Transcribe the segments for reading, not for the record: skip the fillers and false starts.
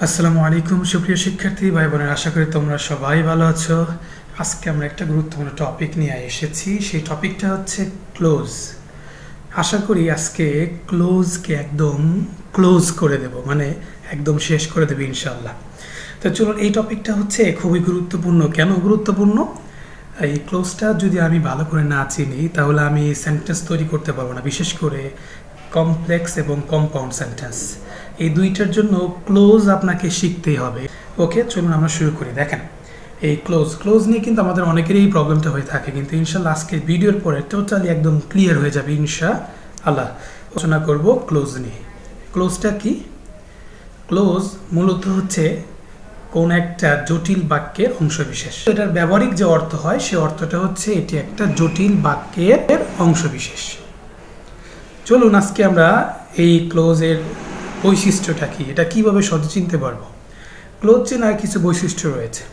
আসসালামু আলাইকুম সুপ্রিয় শিক্ষার্থী ভাই বোনেরা, আশা করি তোমরা সবাই ভালো আছো। আজকে আমরা একটা গুরুত্বপূর্ণ টপিক নিয়ে এসেছি। সেই টপিকটা হচ্ছে ক্লোজ। আশা করি আজকে ক্লোজকে একদম ক্লোজ করে দেব, মানে একদম শেষ করে দেবে ইনশাল্লাহ। তো চলুন, এই টপিকটা হচ্ছে খুবই গুরুত্বপূর্ণ। কেন গুরুত্বপূর্ণ? এই ক্লোজটা যদি আমি ভালো করে না চিনি তাহলে আমি সেন্টেন্স তৈরি করতে পারবো না, বিশেষ করে কমপ্লেক্স এবং কম্পাউন্ড সেন্টেন্স। এই দুইটার জন্য ক্লোজ আপনাকে শিখতেই হবে। ওকে, চলুন আমরা শুরু করি। দেখেন, এই ক্লোজ নিয়ে কিন্তু আমাদের অনেকেরই এই প্রবলেমটা হয়ে থাকে, কিন্তু ইনশাল্লাহ আজকে ভিডিওর পরে টোটালি একদম ক্লিয়ার হয়ে যাবে ইনশাআল্লাহ। আলোচনা করব ক্লোজ নিয়ে। ক্লোজটা কি? ক্লোজ মূলত হচ্ছে কোন একটা জটিল বাক্যের অংশবিশেষ। এটার ব্যবহারিক যে অর্থ হয় সে অর্থটা হচ্ছে এটি একটা জটিল বাক্যের অংশবিশেষ। চলুন আজকে আমরা এই ক্লোজের বৈশিষ্ট্যটা কি, এটা কিভাবে সহজে চিনতে পারবো। ক্লোজ চেনার কিছু বৈশিষ্ট্য রয়েছে।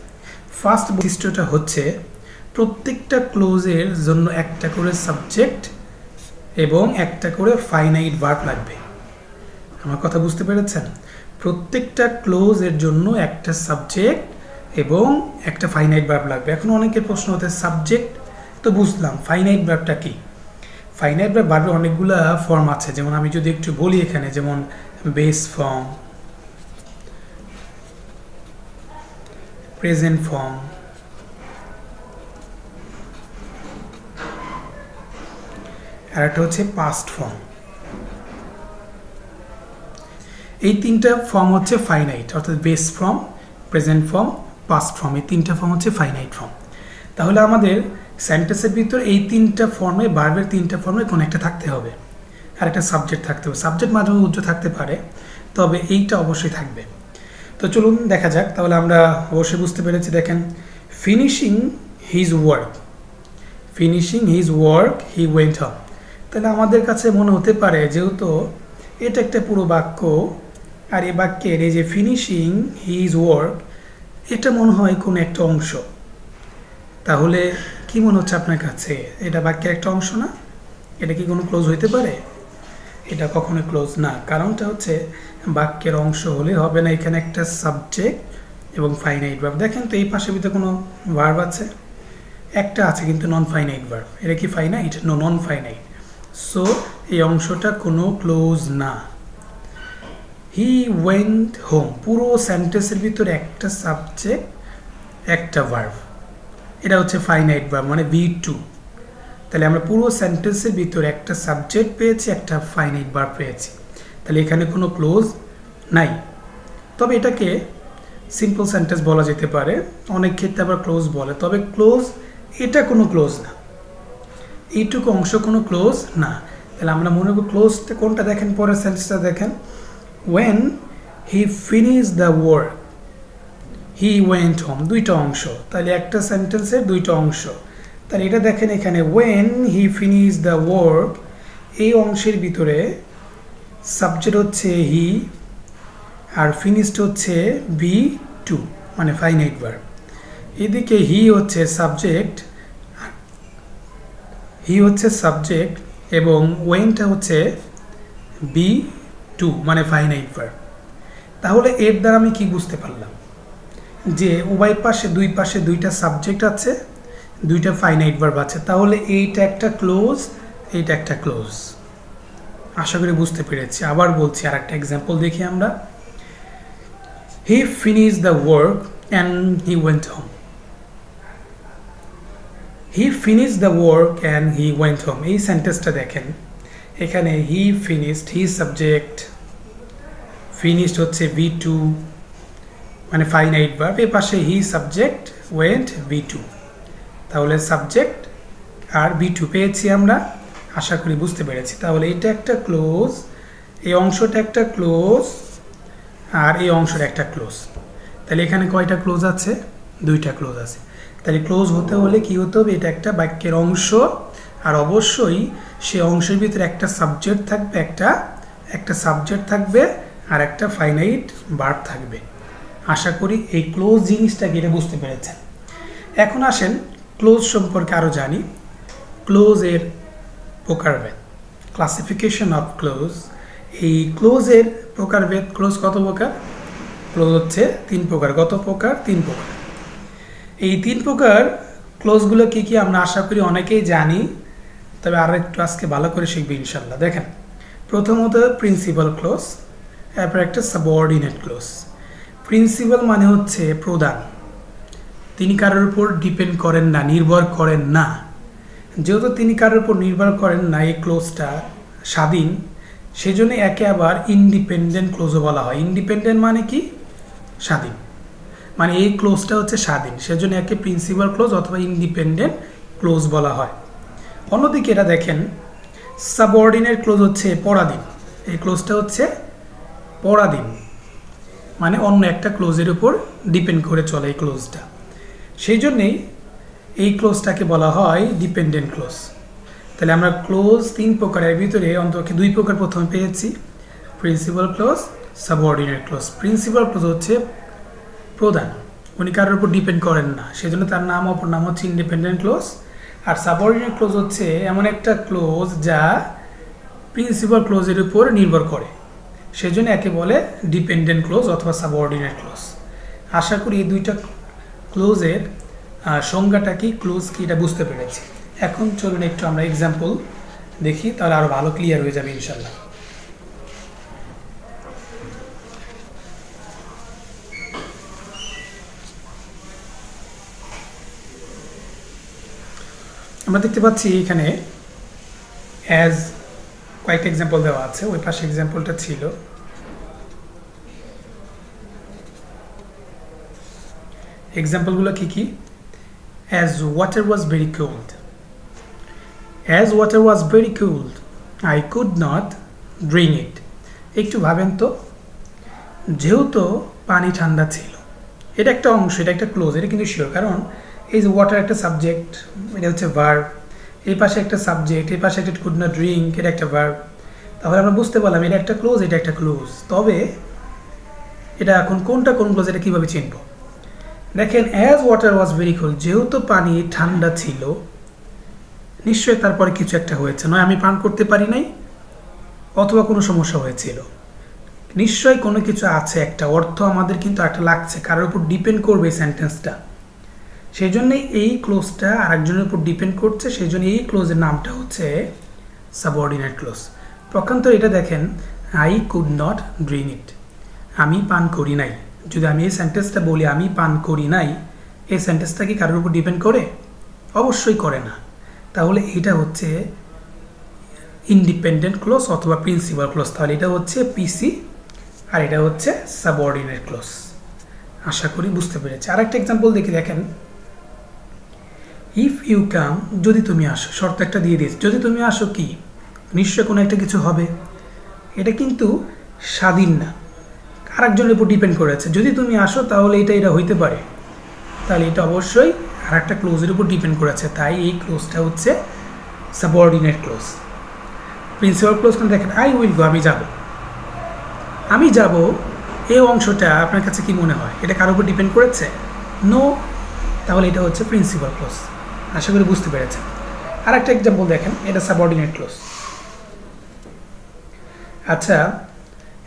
ফার্স্ট বৈশিষ্ট্যটা হচ্ছে প্রত্যেকটা ক্লোজের জন্য একটা করে সাবজেক্ট এবং একটা করে ফাইনাইট ভার্ব লাগবে। আমার কথা বুঝতে পেরেছেন? প্রত্যেকটা ক্লোজের জন্য একটা সাবজেক্ট এবং একটা ফাইনাইট ভার্ব লাগবে। এখন অনেকের প্রশ্ন হতে, সাবজেক্ট তো বুঝলাম, ফাইনাইট ভার্বটা কি? ফাইনাইট ভার্বের অনেকগুলো ফর্ম আছে। যেমন আমি যদি একটু বলি এখানে, যেমন বেস ফর্ম, প্রেজেন্ট ফর্ম, আর একটা হচ্ছে পাস্ট ফর্ম। এই তিনটা ফর্ম হচ্ছে ফাইনাইট, অর্থাৎ base form, present form, past form. এই তিনটা ফর্ম হচ্ছে ফাইনাইট ফর্ম। তাহলে আমাদের সেন্টেন্সের ভিতর এই তিনটা ফর্মে, ভার্বের তিনটা ফর্মে কোনো একটা থাকতে হবে, আর একটা সাবজেক্ট থাকতে হবে। সাবজেক্ট মাঝে উজ্জ্ব থাকতে পারে, তবে এইটা অবশ্যই থাকবে। তো চলুন দেখা যাক। তাহলে আমরা অবশ্যই বুঝতে পেরেছি। দেখেন, finishing his work, finishing his work he went home. তাহলে আমাদের কাছে মনে হতে পারে, যেহেতু এটা একটা পুরো বাক্য, আর এই বাক্যের এই যে ফিনিশিং হিজ ওয়ার্ক, এটা মনে হয় কোনো একটা অংশ। তাহলে কি মনে হচ্ছে আপনার কাছে? এটা বাক্যের একটা অংশ না? এটা কি কোনো ক্লোজ হইতে পারে? এটা কখনো ক্লোজ না। কারণটা হচ্ছে বাক্যের অংশ হলে হবে না, এখানে একটা সাবজেক্ট এবং ফাইনাইট ভার্ব। দেখেন তো এই পাশের ভিতরে কোনো ভার্ব আছে? একটা আছে, কিন্তু নন ফাইনাইট ভার্ব। এটা কি finite? No, non finite. So এই অংশটা কোনো ক্লোজ না। হি ওয়েন্ট হোম, পুরো সেন্টেন্সের ভিতরে একটা সাবজেক্ট, একটা ভার্ব। এটা হচ্ছে ফাইনাইট ভার্ব, মানে V2। তাহলে আমরা পুরো সেন্টেন্সের ভিতরে একটা সাবজেক্ট পেয়েছি, একটা ফাইনাইট ভার্ব পেয়েছি। তাহলে এখানে কোনো ক্লোজ নাই। তবে এটাকে সিম্পল সেন্টেন্স বলা যেতে পারে, অনেক ক্ষেত্রে আবার ক্লোজ বলে। তবে ক্লোজ, এটা কোনো ক্লোজ না, এইটুকু অংশ কোনো ক্লোজ না। তাহলে আমরা মনে করব ক্লোজটা কোনটা। দেখেন পরের সেন্টেন্সটা দেখেন, when he finish the work he went home. দুইটা অংশ, তাহলে একটা সেন্টেন্সের দুইটা অংশ। তাহলে এটা দেখেন এখানে, when he finish the work, এই অংশের ভিতরে সাবজেক্ট হচ্ছে হি, আর ফিনিশড হচ্ছে V2, মানে ফাইনাইট ভার্ব। এদিকে হি হচ্ছে সাবজেক্ট, এবং ওয়েনটা হচ্ছে V2, মানে ফাইনাইট ভার্ব। তাহলে এর দ্বারা আমি কি বুঝতে পারলাম? যে উভয় পাশে, দুই পাশে দুইটা সাবজেক্ট আছে, দুইটা ফাইনাইট ভার্ব আছে। তাহলে এইটা একটা ক্লোজ, এইটা একটা ক্লোজ। আশা করি বুঝতে পেরেছি। আবার বলছি, আর একটা এক্সাম্পল দেখি আমরা। হি finish the work and he went home. He finish the work and he went home. এই সেন্টেন্সটা দেখেন, এখানে he finished, he subject, finished হচ্ছে V2, মানে ফাইনাইট ভার্ব। এর পাশে হি সাবজেক্ট, ওয়েন্ট V2। তাহলে সাবজেক্ট আর V2 পেয়েছি আমরা। আশা করি বুঝতে পেরেছি। তাহলে এটা একটা ক্লোজ, এই অংশটা একটা ক্লোজ, আর এই অংশটা একটা ক্লোজ। তাহলে এখানে কয়টা ক্লোজ আছে? দুইটা ক্লোজ আছে। তাহলে ক্লোজ হতে হলে কি হতে হবে? এটা একটা বাক্যের অংশ, আর অবশ্যই সে অংশের ভিতরে একটা সাবজেক্ট থাকবে, একটা সাবজেক্ট থাকবে, আর একটা ফাইনাইট ভার্ব থাকবে। আশা করি এই ক্লোজ জিনিসটাকে এটা বুঝতে পেরেছেন। এখন আসেন ক্লোজ সম্পর্কে আরও জানি। ক্লোজের প্রকারভেদ, ক্লাসিফিকেশন অফ ক্লোজ। এই ক্লোজের প্রকারভেদ, ক্লোজ কত প্রকার? ক্লোজ হচ্ছে তিন প্রকার। কত প্রকার? তিন প্রকার। এই তিন প্রকার ক্লোজগুলো কি কি আমরা আশা করি অনেকেই জানি, তবে আরও একটু আজকে ভালো করে শিখবে ইনশাল্লাহ। দেখেন, প্রথমত প্রিন্সিপাল ক্লোজ, এরপর একটা সাবঅর্ডিনেট ক্লোজ। প্রিন্সিপাল মানে হচ্ছে প্রধান, তিনি কারোর উপর ডিপেন্ড করেন না, নির্ভর করেন না। যেহেতু তিনি কারোর উপর নির্ভর করেন না, এই ক্লোজটা স্বাধীন, সেজন্য একে আবার ইন্ডিপেন্ডেন্ট ক্লোজও বলা হয়। ইন্ডিপেন্ডেন্ট মানে কি? স্বাধীন, মানে এই ক্লোজটা হচ্ছে স্বাধীন, সেজন্য একে প্রিন্সিপাল ক্লোজ অথবা ইন্ডিপেন্ডেন্ট ক্লোজ বলা হয়। অন্যদিকে এটা দেখেন, সাবঅর্ডিনেট ক্লোজ হচ্ছে পরাধীন। এই ক্লোজটা হচ্ছে পরাধীন, মানে অন্য একটা ক্লোজের উপর ডিপেন্ড করে চলে এই ক্লোজটা, সেই জন্যেই এই ক্লোজটাকে বলা হয় ডিপেন্ডেন্ট ক্লোজ। তাহলে আমরা ক্লোজ তিন প্রকারের ভিতরে অন্তত দুই প্রকার প্রথমে পেয়েছি, principal clause, subordinate clause. Principal clause হচ্ছে প্রধান, উনি কারোর উপর ডিপেন্ড করেন না, সেজন্য তার অপর নাম হচ্ছে ইন্ডিপেন্ডেন্ট ক্লোজ। আর সাবঅর্ডিনেট ক্লোজ হচ্ছে এমন একটা ক্লোজ যা প্রিন্সিপাল ক্লোজের উপর নির্ভর করে, সেজন্য একে বলে ডিপেন্ডেন্ট ক্লোজ অথবা সাবঅর্ডিনেট ক্লোজ। আশা করি এই দুইটা ক্লোজের সংজ্ঞাটা কি, ক্লোজ কি, এটা বুঝতে পেরেছি। এখন চলুন একটু আমরা এক্সাম্পল দেখি, তাহলে আরও ভালো ক্লিয়ার হয়ে যাবে ইনশাল্লাহ। আমরা দেখতে পাচ্ছি এখানে অ্যাজ কয়েকটা এক্সাম্পল দেওয়া আছে, ওই পাশে এক্সাম্পলটা ছিল। এক্সাম্পলগুলো কি কি? As water was very cold. As water was very cold, I could not drink it. একটু ভাবেন তো, যেহেতু পানি ঠান্ডা ছিল, এটা একটা অংশ, এটা একটা ক্লোজ, এটা কিন্তু শিওর, কারণ এই যে ওয়াটার একটা সাবজেক্ট, এটা হচ্ছে ভার্ব, এই পাশে একটা সাবজেক্ট, এই পাশে একটা কুড নট ড্রিঙ্ক, এটা একটা ভার্ব। তাহলে আমরা বুঝতে পারলাম এটা একটা ক্লোজ, এটা একটা ক্লোজ। তবে এটা এখন কোনটা কোন ক্লোজ, এটা কীভাবে চিনব? দেখেন, as water was very cold, যেহেতু পানি ঠান্ডা ছিল, নিশ্চয়ই তারপরে কিছু একটা হয়েছে, নয় আমি পান করতে পারি নাই, অথবা কোনো সমস্যা হয়েছিল, নিশ্চয়ই কোনো কিছু আছে, একটা অর্থ আমাদের কিন্তু একটা লাগছে, কারোর উপর ডিপেন্ড করবে এই সেন্টেন্সটা, সেই জন্য এই ক্লোজটা আরেকজনের উপর ডিপেন্ড করছে, সেই জন্য এই ক্লোজের নামটা হচ্ছে সাবঅর্ডিনেট ক্লোজ। পক্ষান্তর এটা দেখেন, I could not drink it, আমি পান করি নাই। যদি আমি এই সেন্টেন্সটা বলি আমি পান করি নাই, এই সেন্টেন্সটা কি কারোর উপর ডিপেন্ড করে? অবশ্যই করে না। তাহলে এটা হচ্ছে ইন্ডিপেন্ডেন্ট ক্লোজ অথবা প্রিন্সিপাল ক্লোজ। তাহলে এটা হচ্ছে পিসি আর এটা হচ্ছে সাবঅর্ডিনেট ক্লোজ। আশা করি বুঝতে পেরেছি। আরেকটা এক্সাম্পল দেখি, দেখেন, ইফ ইউ কাম, যদি তুমি আসো, শর্ত একটা দিয়ে দিয়েছি, যদি তুমি আসো কি, নিশ্চয় কোনো একটা কিছু হবে, এটা কিন্তু স্বাধীন না, আরেকজনের উপর ডিপেন্ড করেছে। যদি তুমি আসো তাহলে এটা হইতে পারে, তাহলে এটা অবশ্যই আর একটা ক্লোজের উপর ডিপেন্ড করেছে, তাই এই ক্লোজটা হচ্ছে সাবঅর্ডিনেট ক্লোজ। প্রিন্সিপাল ক্লোজ কিন্তু দেখেন, আই উইল গো, আমি যাব, এই অংশটা আপনার কাছে কি মনে হয়, এটা কারোর উপর ডিপেন্ড করেছে? নো, তাহলে এটা হচ্ছে প্রিন্সিপাল ক্লোজ। আশা করি বুঝতে পেরেছেন। আর একটা এক্সাম্পল দেখেন, এটা সাবঅর্ডিনেট ক্লোজ। আচ্ছা,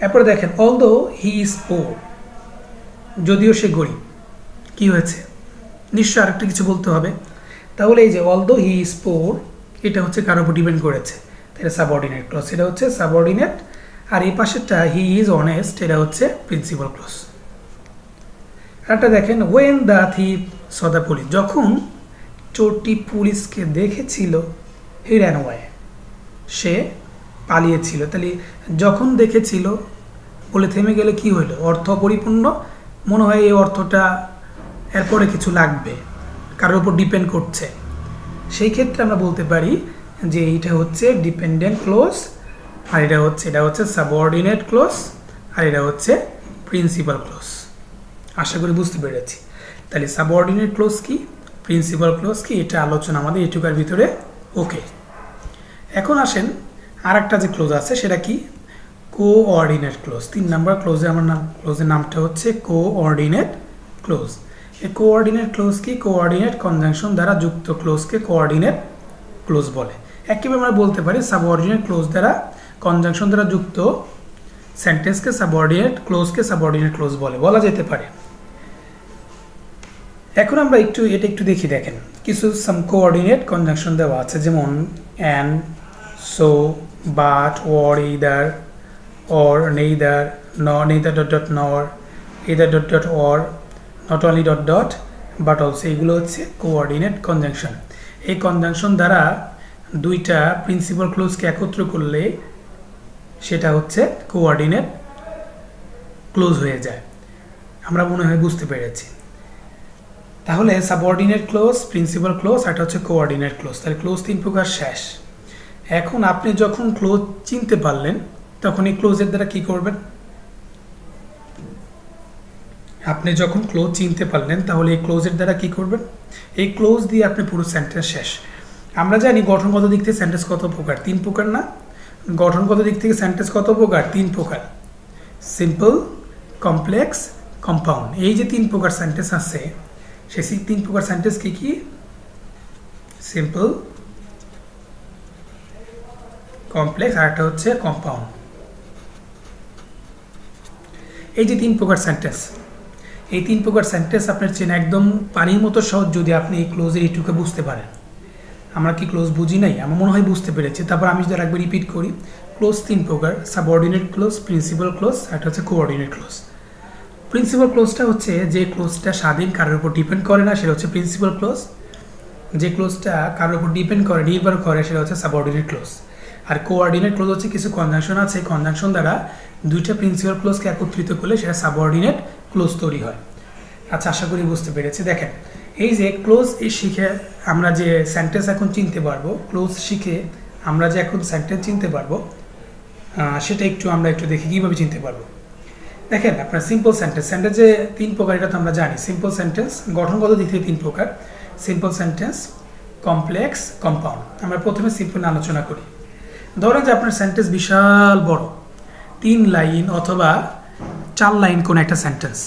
এরপরে দেখেন, অলদো হি ইজ পোর, যদিও সে গরিব, কি হয়েছে? নিশ্চয় আরেকটা কিছু বলতে হবে। তাহলে এই যে অলদো হি ইজ পোর, এটা হচ্ছে কারোর উপর ডিপেন্ড করেছে, এটা সাবঅর্ডিনেট ক্লোজ, এটা হচ্ছে সাবঅর্ডিনেট। আর এই পাশেরটা হি ইজ অনেস্ট, এটা হচ্ছে প্রিন্সিপাল ক্লোজ। আরেকটা দেখেন, when the thief saw the police, যখন চোরটি পুলিশকে দেখেছিল, হি র্যান অ্যাওয়ে, সে পালিয়েছিল। তাহলে যখন দেখেছিল বলে থেমে গেলে কি হইল? অর্থ পরিপূর্ণ, মনে হয় এই অর্থটা এরপরে কিছু লাগবে, কারোর উপর ডিপেন্ড করছে, সেই ক্ষেত্রে আমরা বলতে পারি যে এইটা হচ্ছে ডিপেন্ডেন্ট ক্লোজ, আর এটা হচ্ছে সাবঅর্ডিনেট ক্লোজ, আর এটা হচ্ছে প্রিন্সিপাল ক্লোজ। আশা করি বুঝতে পেরেছি। তাহলে সাবঅর্ডিনেট ক্লোজ কি, প্রিন্সিপাল ক্লোজ কি, এটা আলোচনা আমাদের এটুকার ভিতরে ওকে। এখন আসেন আর একটা যে ক্লোজ আছে সেটা কি, কোঅর্ডিনেট ক্লোজ। 3 নম্বর ক্লোজে আমার ক্লোজের নামটা হচ্ছে কোঅর্ডিনেট ক্লোজ। এই কোঅর্ডিনেট ক্লোজ কি, কোঅর্ডিনেট কনজাংশন দ্বারা যুক্ত ক্লোজকে কোঅর্ডিনেট ক্লোজ বলে। একইভাবে আমরা বলতে পারি সাবঅর্ডিনেট ক্লোজ দ্বারা কনজাংশন দ্বারা যুক্ত সেন্টেন্সকে সাবঅর্ডিনেট ক্লোজকে সাবঅর্ডিনেট ক্লোজ বলা যেতে পারে। এখন আমরা এটা একটু দেখি। দেখেন কিছু সাম কোঅর্ডিনেট কনজাংশন দেওয়া আছে, যেমন and, so, but, or, either, or, neither, neither dot dot nor, either dot dot or, not only dot dot but also. এগুলো হচ্ছে কোঅর্ডিনেট কনজাংশন। এই কনজাংশন দ্বারা দুইটা প্রিন্সিপাল ক্লোজকে একত্র করলে সেটা হচ্ছে কোঅর্ডিনেট ক্লোজ হয়ে যায়। আমরা মনে হয় বুঝতে পেরেছি। তাহলে সাবঅর্ডিনেট ক্লোজ, প্রিন্সিপাল ক্লোজ, আর এটা হচ্ছে কোঅর্ডিনেট ক্লোজ। তাহলে ক্লোজ 3 প্রকার শেষ। এখন আপনি যখন ক্লোজ চিনতে পারলেন তখন এই ক্লোজের দ্বারা কি করবেন? আপনি যখন ক্লোজ চিনতে পারলেন তাহলে এই ক্লোজের দ্বারা কি করবেন? এই ক্লোজ দিয়ে আপনি পুরো সেন্টেন্স শেষ। আমরা জানি গঠনগত দিক থেকে সেন্টেন্স কত প্রকার? 3 প্রকার না? গঠনগত দিক থেকে সেন্টেন্স কত প্রকার? 3 প্রকার। Simple, complex, compound. এই যে 3 প্রকার সেন্টেন্স আছে, সেই 3 প্রকার সেন্টেন্স কি কি? সিম্পল, কমপ্লেক্স, আর একটা হচ্ছে কম্পাউন্ড। এই যে 3 প্রকার সেন্টেন্স, এই 3 প্রকার সেন্টেন্স আপনার চেনা একদম পানির মতো সহজ যদি আপনি এই ক্লোজের এইটুকু বুঝতে পারেন। আমরা কি ক্লোজ বুঝি নাই? আমার মনে হয় বুঝতে পেরেছি। তারপর আমি যদি আরেকবার রিপিট করি, ক্লোজ 3 প্রকার: সাবঅর্ডিনেট ক্লোজ, প্রিন্সিপাল ক্লোজ, আর এটা হচ্ছে কোঅর্ডিনেট ক্লোজ। প্রিন্সিপাল ক্লোজটা হচ্ছে যে ক্লোজটা স্বাধীন, কারোর উপর ডিপেন্ড করে না, সেটা হচ্ছে প্রিন্সিপাল ক্লোজ। যে ক্লোজটা কারোর উপর ডিপেন্ড করে, নির্ভর করে, সেটা হচ্ছে সাবঅর্ডিনেট ক্লোজ। আর কোঅর্ডিনেট ক্লোজ হচ্ছে কিছু কনজাংশন আছে, কনজাংশন দ্বারা দুইটা প্রিন্সিপাল ক্লোজকে একত্রিত করলে সেটা সাবঅর্ডিনেট ক্লোজ তৈরি হয়। আচ্ছা, আশা করি বুঝতে পেরেছি। দেখেন এই যে ক্লোজ শিখে আমরা যে সেন্টেন্স এখন চিনতে পারবো, ক্লোজ শিখে আমরা যে এখন সেন্টেন্স চিনতে পারবো, সেটা আমরা একটু দেখি কীভাবে চিনতে পারবো। দেখেন আপনার সিম্পল সেন্টেন্স, যে 3 প্রকার এটা তো আমরা জানি। সিম্পল সেন্টেন্স গঠনগত দিক থেকে 3 প্রকার: সিম্পল সেন্টেন্স, কমপ্লেক্স, কম্পাউন্ড। আমরা প্রথমে সিম্পল আলোচনা করি। ধরেন যে আপনার সেন্টেন্স বিশাল বড়, 3 লাইন অথবা 4 লাইন কোন একটা সেন্টেন্স,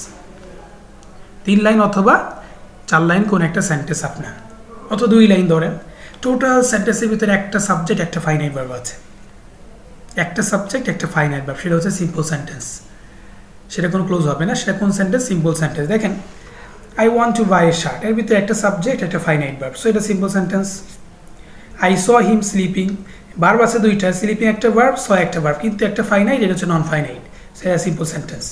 3 লাইন অথবা 4 লাইন কোন একটা সেন্টেন্স আপনার, অথবা 2 লাইন ধরেন। টোটাল সেন্টেন্সের ভিতরে একটা সাবজেক্ট, একটা ফাইনাইট ভার্ব আছে। একটা সাবজেক্ট, একটা ফাইনাইট ভার্ব, সেটা হচ্ছে সিম্পল সেন্টেন্স। সেটা কোনো ক্লোজ হবে না। সেটা কোন সেন্টেন্স? Simple sentence. দেখেন I want to buy a shirt, এর ভিতরে একটা সাবজেক্ট, একটা ফাইনাইট ভার্ব, সো এটা simple sentence. I saw him sleeping, verb আছে 2টা, স্লিপিং একটা ভার্ব, স একটা ভার্ব, কিন্তু একটা ফাইনাইট, এটা হচ্ছে নন ফাইনাইট, সেটা simple sentence.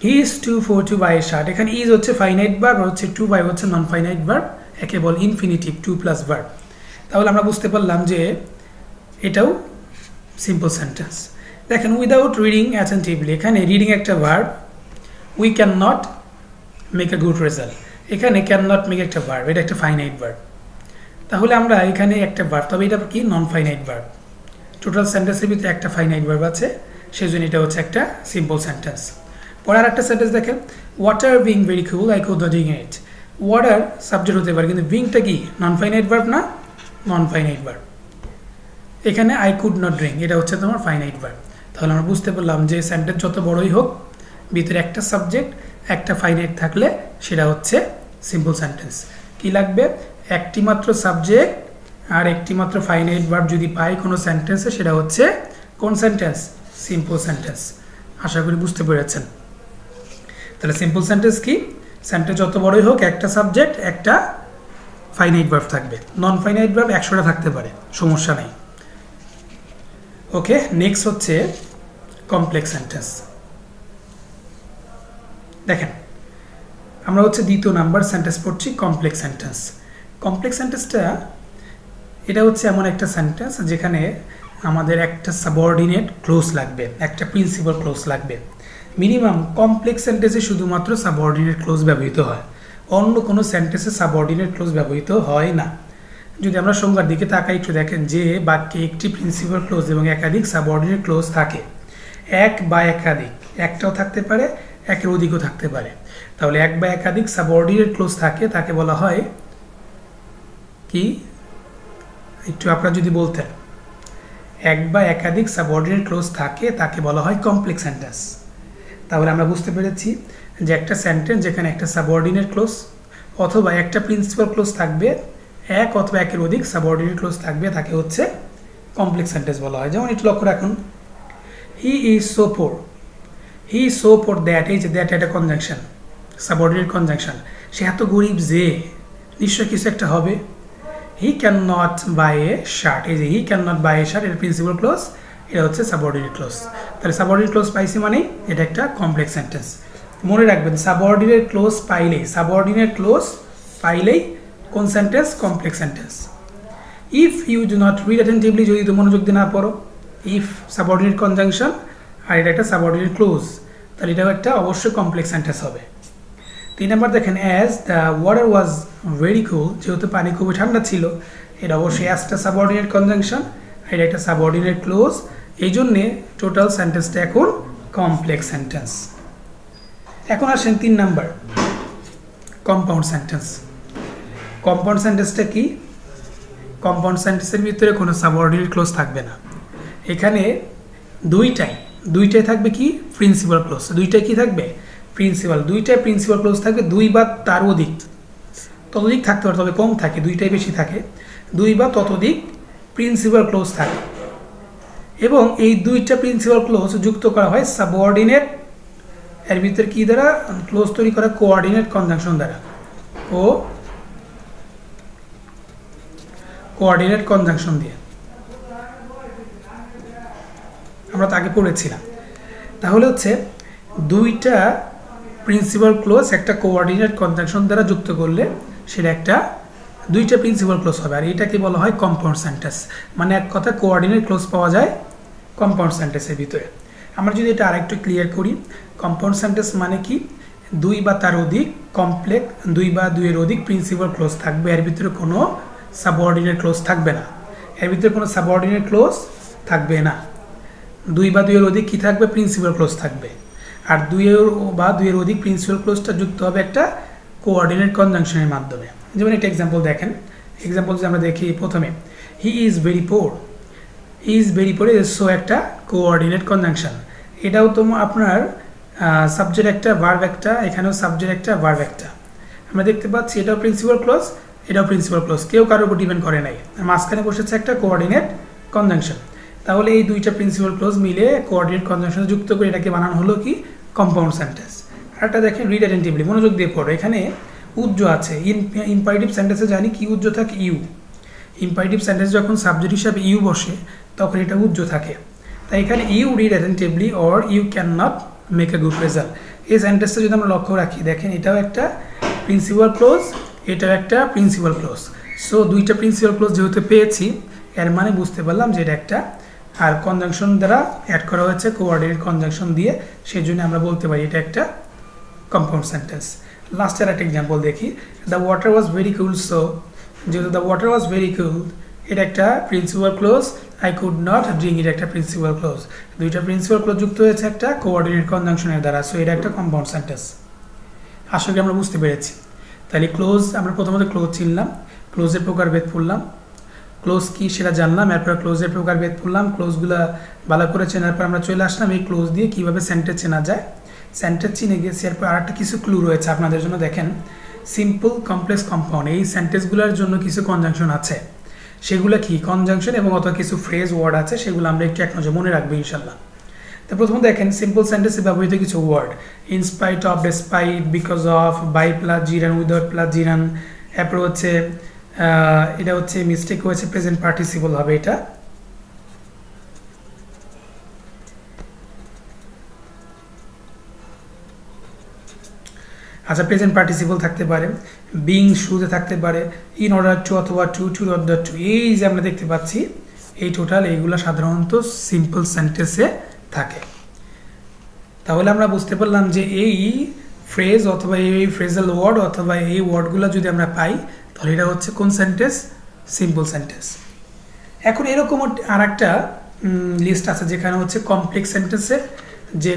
He is too poor to buy a shirt, এখানে ইজ হচ্ছে ফাইনাইট ভার্ব, হচ্ছে টু বাই হচ্ছে নন ফাইনাইট ভার্ব, একে বল ইনফিনিটিভ, 2 প্লাস ভার্ব। তাহলে আমরা বুঝতে পারলাম যে এটাও সিম্পল সেন্টেন্স। দেখেন উইদাউট রিডিং অ্যাটেন্টিভলি, এখানে রিডিং একটা verb, we can not make a good result, এখানে ক্যান নট মেক একটা ভার্ব, এটা একটা ফাইনাইট ভার্ব। তাহলে আমরা এখানে একটা ভার্ব, তবে এটা কি? Non finite verb. টোটাল সেন্টেন্সের ভিতরে একটা ফাইনাইট ভার্ব আছে, সেই জন্য এটা হচ্ছে একটা সিম্পল সেন্টেন্স। পরে আর একটা সেন্টেন্স দেখেন, water being very cool, I could not drink it. Water subject হতে পারে, কিন্তু বিংটা কি? নন ফাইনাইট ভার্ব না? Non finite verb. এখানে আই কুড নট ড্রিঙ্ক, এটা হচ্ছে তোমার ফাইনাইট ভার্ব। তাহলে আমরা বুঝতে পারলাম যে সেন্টেন্স যত বড়ই হোক, ভিতরে একটা সাবজেক্ট, একটা ফাইনাইট থাকলে সেটা হচ্ছে সিম্পল সেন্টেন্স। কি লাগবে? একটি মাত্র সাবজেক্ট আর একটি মাত্র ফাইনাইট ভার্ব যদি পাই কোনো সেন্টেন্সে, সেটা হচ্ছে কোন সেন্টেন্স? Simple sentence. আশা করি বুঝতে পেরেছেন। তাহলে সিম্পল সেন্টেন্স কি? সেন্টেন্স যত বড়ই হোক, একটা সাবজেক্ট, একটা ফাইনাইট ভার্ব থাকবে। নন ফাইনাইট ভার্ব 100টা থাকতে পারে, সমস্যা নেই। ওকে, নেক্সট হচ্ছে কমপ্লেক্স সেন্টেন্স। দেখেন আমরা হচ্ছে 2য় নাম্বার সেন্টেন্স পড়ছি, কমপ্লেক্স সেন্টেন্স। কমপ্লেক্স সেন্টেন্সটা এটা হচ্ছে এমন একটা সেন্টেন্স যেখানে আমাদের একটা সাবঅর্ডিনেট ক্লোজ লাগবে, একটা প্রিন্সিপাল ক্লোজ লাগবে। মিনিমাম কমপ্লেক্স সেন্টেন্সে শুধুমাত্র সাবঅর্ডিনেট ক্লোজ ব্যবহৃত হয়, অন্য কোনো সেন্টেন্সে সাবঅর্ডিনেট ক্লোজ ব্যবহৃত হয় না। যদি আমরা সংজ্ঞার দিকে তাকাই একটু, দেখেন যে বাক্যে একটি প্রিন্সিপাল ক্লোজ এবং একাধিক সাবঅর্ডিনেট ক্লোজ থাকে, এক বা একাধিক, একটাও থাকতে পারে, একের অধিকও থাকতে পারে। তাহলে এক বা একাধিক সাবঅর্ডিনেট ক্লোজ থাকে, তাকে বলা হয় কি? একটু আপনারা যদি বলতেন, এক বা একাধিক সাবঅর্ডিনেট ক্লোজ থাকে তাকে বলা হয় কমপ্লেক্স সেন্টেন্স। তাহলে আমরা বুঝতে পেরেছি যে একটা সেন্টেন্স যেখানে একটা সাবঅর্ডিনেট ক্লোজ অথবা একটা প্রিন্সিপাল ক্লোজ থাকবে, এক অথবা একের অধিক সাবঅর্ডিনেট ক্লোজ থাকবে, তাকে হচ্ছে কমপ্লেক্স সেন্টেন্স বলা হয়। যেমন একটু লক্ষ্য রাখুন, he is so poor, he so for that, এই যে দ্যাট একটা কনজাংশন, সাবঅর্ডিনেট কনজাংশন। সে এত গরিব যে নিশ্চয় কিছু একটা হবে। He can not buy a shirt, এই যে he can not buy a shirt, এটা প্রিন্সিপাল ক্লোজ, এটা হচ্ছে সাবঅর্ডিনেট ক্লোজ। তাহলে সাবঅর্ডিনেট ক্লোজ পাইছি মানে এটা একটা কমপ্লেক্স সেন্টেন্স। মনে রাখবেন সাবঅর্ডিনেট ক্লোজ পাইলেই কোন sentence? Complex sentence. If you do not read attentively, যদি তো মনোযোগ দিয়ে না পড়ো, ইফ সাবঅর্ডিনেট কনজাংশন আর এটা একটা সাবঅর্ডিনেট ক্লোজ, তাহলে এটাও একটা অবশ্যই কমপ্লেক্স সেন্টেন্স হবে। 3 নাম্বার দেখেন, as the water was very কুল, যেহেতু পানি খুবই ঠান্ডা ছিল, এটা অবশ্যই অ্যাজটা সাবঅর্ডিনেট কনজাংশন, এটা একটা সাবঅর্ডিনেট ক্লোজ, এই জন্যে টোটাল সেন্টেন্সটা এখন কমপ্লেক্স সেন্টেন্স। এখন আসেন 3 নাম্বার, কম্পাউন্ড সেন্টেন্স। কম্পাউন্ড সেন্টেন্সটা কি? কম্পাউন্ড সেন্টেন্সের ভিতরে কোনো সাবঅর্ডিনেট ক্লোজ থাকবে না। এখানে দুইটাই থাকবে কি? Principal clause. দুইটাই কি থাকবে? প্রিন্সিপাল। দুইটাই প্রিন্সিপাল ক্লোজ থাকবে, 2 বা তার অধিক, ততোধিক থাকতে পারে, তবে কম থাকে, দুইটাই বেশি থাকে, 2 বা ততোধিক প্রিন্সিপাল ক্লোজ থাকে। এবং এই দুইটা প্রিন্সিপাল ক্লোজ যুক্ত করা হয় সাবঅর্ডিনেট, এর ভিতরে কি দ্বারা ক্লোজ তৈরি করা? কোঅর্ডিনেট কনজাংশন দ্বারা, কোঅর্ডিনেট কনজাংশন দিয়ে। আমরা তাকে পড়েছিলাম। তাহলে হচ্ছে দুইটা প্রিন্সিপাল ক্লোজ একটা কোঅর্ডিনেট কনজাংশন দ্বারা যুক্ত করলে সেটা একটা দুইটা প্রিন্সিপাল ক্লোজ হবে, আর এটাকে বলা হয় কম্পাউন্ড সেন্টেন্স। মানে এক কথা কোঅর্ডিনেট ক্লোজ পাওয়া যায় কম্পাউন্ড সেন্টেন্সের ভিতরে। আমরা যদি এটা আরেকটু ক্লিয়ার করি, কম্পাউন্ড সেন্টেন্স মানে কি? 2 বা তার অধিক কমপ্লেক্স, 2 বা 2 এর অধিক প্রিন্সিপাল ক্লোজ থাকবে, এর ভিতরে কোনো সাবঅর্ডিনেট ক্লোজ থাকবে না, এর ভিতরে কোনো সাবঅর্ডিনেট ক্লোজ থাকবে না। 2 বা 2 এর অধিক কি থাকবে? প্রিন্সিপাল ক্লোজ থাকবে। আর 2 বা 2 এর অধিক প্রিন্সিপাল ক্লোজটা যুক্ত হবে একটা কোঅর্ডিনেট কনজাংশনের মাধ্যমে। যেমন একটা এক্সাম্পল দেখেন, এক্সাম্পল যদি আমরা দেখি প্রথমে, he is very poor, he is very poor, so একটা কোঅর্ডিনেট কনজাংশন। এটাও তো আপনার সাবজেক্ট একটা, ভার্ব একটা, এখানেও সাবজেক্ট একটা, ভার্ব একটা। আমরা দেখতে পাচ্ছি এটাও প্রিন্সিপাল ক্লোজ, এটাও প্রিন্সিপাল ক্লোজ, কেউ কারোর উপর ডিপেন্ড করে নাই, মাঝখানে বসেছে একটা কোঅর্ডিনেট কনজাংশন। তাহলে এই দুইটা প্রিন্সিপাল ক্লোজ মিলে কোঅর্ডিনেট কনজাংশন যুক্ত করে এটাকে বানানো হলো কি? Compound sentence. আরেকটা দেখেন, রিড অ্যাটেন্টিভলি, মনোযোগ দিয়ে পড়ো। এখানে উজ্জ আছে, ইম্পারেটিভ সেন্টেন্সে জানি কি উজ্জ থাকে? ইউ। ইম্পারেটিভ সেন্টেন্স যখন সাবজেক্ট হিসাবে ইউ বসে তখন এটা উজ্জ থাকে। তাই এখানে you read attentively or you can not make a good result, এই সেন্টেন্সটা যদি আমরা লক্ষ্য রাখি, দেখেন এটাও একটা প্রিন্সিপাল ক্লোজ, এটাও একটা প্রিন্সিপাল ক্লোজ। সো দুইটা প্রিন্সিপাল ক্লোজ যেহেতু পেয়েছি, এর মানে বুঝতে পারলাম যে এটা একটা, আর কনজাংশন দ্বারা অ্যাড করা হয়েছে কোঅর্ডিনেট কনজাংশন দিয়ে, সেই জন্য আমরা বলতে পারি এটা একটা কম্পাউন্ড সেন্টেন্স। লাস্টের একটা এক্সাম্পল দেখি, the water was very cool, so যেহেতু the water was very cool, এটা একটা principal clause, I could not drink, এটা একটা প্রিন্সিপাল ক্লোজ। দুইটা প্রিন্সিপাল ক্লোজ যুক্ত হয়েছে একটা কোঅর্ডিনেট কনজাংশনের দ্বারা, সো এটা একটা কম্পাউন্ড সেন্টেন্স। আশা করি আমরা বুঝতে পেরেছি। তাহলে ক্লোজ, আমরা প্রথমত ক্লোজ চিনলাম, ক্লোজের প্রকারভেদ পড়লাম, ক্লোজ কি সেটা জানলাম, এরপর ক্লোজের প্রকারভেদ পড়লাম, ক্লোজগুলো ভালো করে চেনার পর আমরা চলে আসলাম এই ক্লোজ দিয়ে কীভাবে সেন্টেন্স চেনা যায়। সেন্টেন্স চিনে গেছি, এরপর আরেকটা কিছু ক্লু রয়েছে আপনাদের জন্য। দেখেন, সিম্পল, কমপ্লেক্স, কম্পাউন্ড, এই সেন্টেন্সগুলোর জন্য কিছু কনজাংশন আছে, সেগুলো কি কনজাংশন এবং অথবা কিছু ফ্রেজ ওয়ার্ড আছে, সেগুলো আমরা একটু এক নজর মনে রাখবো ইনশাল্লাহ। তো প্রথমে দেখেন, সিম্পল সেন্টেন্সে ব্যবহৃত কিছু word, in spite of, despite, because of, by plus gerund, without plus gerund. এরপর হচ্ছে এটা হচ্ছে মিস্টেক হয়েছে, প্রেজেন্ট পার্টিসিপল হবে এটা। আচ্ছা, প্রেজেন্ট পার্টিসিপল থাকতে পারে, বিং শুরুতে থাকতে পারে, ইন অর্ডার টু অথবা টু, টু অর্ডার টু, এই যে আমরা দেখতে পাচ্ছি এই টোটাল এইগুলো সাধারণত সিম্পল সেন্টেন্সে থাকে। তাহলে আমরা বুঝতে পারলাম যে এই ফ্রেজ অথবা এই ফ্রেজাল ওয়ার্ড অথবা এই ওয়ার্ডগুলো যদি আমরা পাই, তাহলে এটা হচ্ছে কোন সেন্টেন্স? Simple sentence. এখন এরকম আর একটা লিস্ট আছে যেখানে হচ্ছে কমপ্লেক্স সেন্টেন্সের যে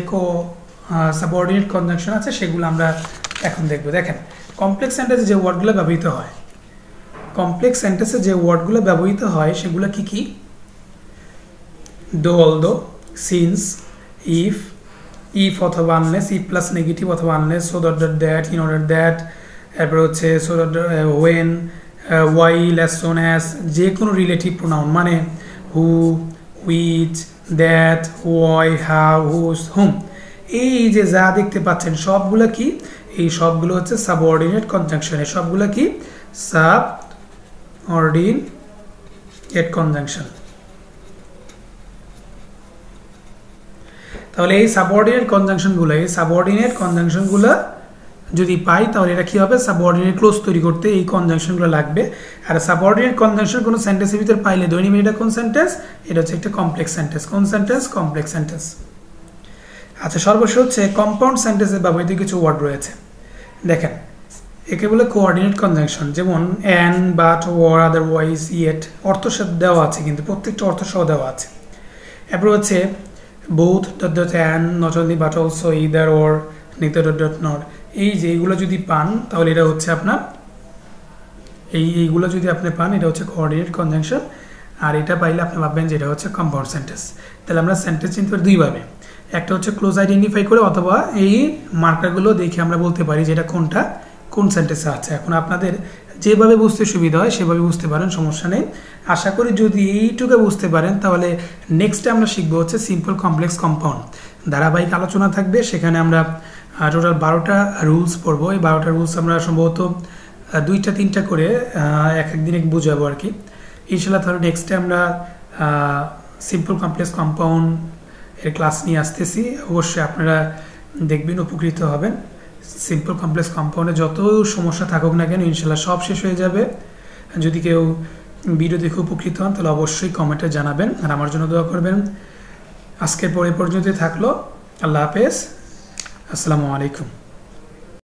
সাবঅর্ডিনেট কনজাংশন আছে সেগুলো আমরা এখন দেখব। দেখেন, কমপ্লেক্স সেন্টেন্সে যে ওয়ার্ডগুলো ব্যবহৃত হয়, কমপ্লেক্স সেন্টেন্সে যে ওয়ার্ডগুলো ব্যবহৃত হয় সেগুলো কি কি? Though, although, since, if, if অথবা আনলেস, ইফ প্লাস নেগেটিভ অথবা unless, so dot that, in order that, এরপর হচ্ছে so dot when, while, as soon as, যে কোনো রিলেটিভ প্রোনাউন মানে who, which, that, why, how, whose, whom, এই যে যা দেখতে পাচ্ছেন সবগুলো কি, এই সবগুলো হচ্ছে সাবঅর্ডিনেট কনজাংশন। এই সবগুলো কি সাবঅর্ডিনেট কনজাংশন। তাহলে এই সাবঅর্ডিনেট কনজাংশনগুলো যদি পাই তাহলে এটা কি হবে, সাবঅর্ডিনেট ক্লোজ তৈরি করতে এই কনজাংশনগুলো লাগবে। আর সাবঅর্ডিনেট কনজাংশন কোনো সেন্টেন্সের ভিতর পাইলে ধরে নিবেন এটা কোন সেন্টেন্স, এটা হচ্ছে একটা কমপ্লেক্স সেন্টেন্স। কোন সেন্টেন্স, কমপ্লেক্স সেন্টেন্স। আচ্ছা, সর্বশেষ হচ্ছে কম্পাউন্ড সেন্টেন্সের ব্যবহৃত কিছু ওয়ার্ড রয়েছে। দেখেন, একে বলে কোঅর্ডিনেট কনজাংশন, যেমন an, but, or, otherwise, yet. অর্থ সাথে দেওয়া আছে, কিন্তু প্রত্যেকটা অর্থ সহ দেওয়া আছে। এরপর হচ্ছে both and not only but also either or neither nor। এই যে এইগুলো যদি পান তাহলে এটা হচ্ছে আপনার এইগুলো যদি আপনি পান এটা হচ্ছে কোঅর্ডিনেট কনজাংশন। আর এটা পাইলে আপনি ভাববেন যে এটা হচ্ছে কম্পাউন্ড সেন্টেন্স। তাহলে আমরা সেন্টেন্স চিনতে পারি দুইভাবে, একটা হচ্ছে ক্লোজ আইডেন্টিফাই করে, অথবা এই মার্কারগুলো দেখে আমরা বলতে পারি যে এটা কোনটা কোন সেন্টেন্সে আছে। এখন আপনাদের যেভাবে বুঝতে সুবিধা হয় সেভাবে বুঝতে পারেন, সমস্যা নেই। আশা করি যদি এইটুকু বুঝতে পারেন তাহলে নেক্সটে আমরা শিখবো হচ্ছে সিম্পল কমপ্লেক্স কম্পাউন্ড। ধারাবাহিক আলোচনা থাকবে, সেখানে আমরা টোটাল 12টা রুলস পড়বো। এই 12টা রুলস আমরা সম্ভবত 2-3টা করে এক দিনে বুঝাবো আর কি ইনশাল্লাহ। তাহলে নেক্সটে আমরা সিম্পল কমপ্লেক্স কম্পাউন্ড এর ক্লাস নিয়ে আসতেছি। অবশ্যই আপনারা দেখবেন, উপকৃত হবেন। সিম্পল কমপ্লেক্স কম্পাউন্ডে যত সমস্যা থাকুক না কেন ইনশাল্লাহ সব শেষ হয়ে যাবে। যদি কেউ ভিডিও দেখে উপকৃত হন তাহলে অবশ্যই কমেন্টে জানাবেন, আর আমার জন্য দোয়া করবেন। আজকের পরে পর্যন্ত থাকলো। আল্লাহ হাফেজ, আসসালামু আলাইকুম।